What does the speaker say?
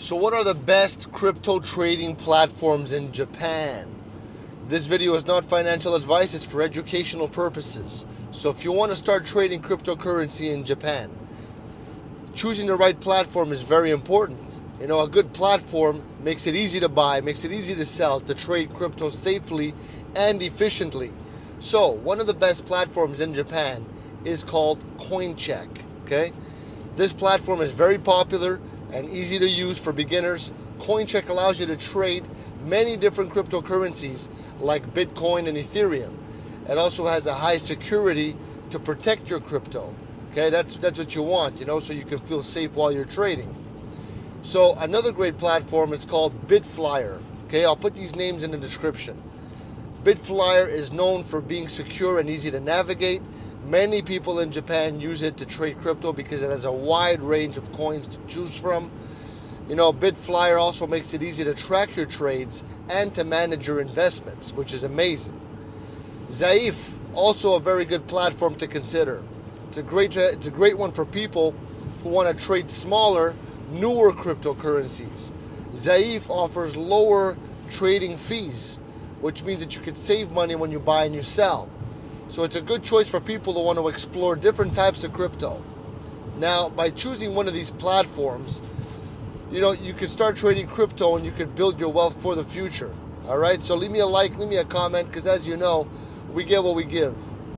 So what are the best crypto trading platforms in Japan? This video is not financial advice, it's for educational purposes. So if you want to start trading cryptocurrency in Japan, choosing the right platform is very important. You know, a good platform makes it easy to buy, makes it easy to sell, to trade crypto safely and efficiently. So one of the best platforms in Japan is called Coincheck, okay? This platform is very popular and easy to use for beginners. Coincheck allows you to trade many different cryptocurrencies like Bitcoin and Ethereum. It also has a high security to protect your crypto. Okay, that's what you want, you know, so you can feel safe while you're trading. So another great platform is called BitFlyer. Okay, I'll put these names in the description. BitFlyer is known for being secure and easy to navigate. Many people in Japan use it to trade crypto because it has a wide range of coins to choose from. You know, BitFlyer also makes it easy to track your trades and to manage your investments, which is amazing. Zaif, also a very good platform to consider. It's a great one for people who want to trade smaller, newer cryptocurrencies. Zaif offers lower trading fees, which means that you can save money when you buy and you sell. So it's a good choice for people who want to explore different types of crypto. Now, by choosing one of these platforms, you know, you can start trading crypto and you can build your wealth for the future. All right, so leave me a like, leave me a comment, because as you know, we get what we give.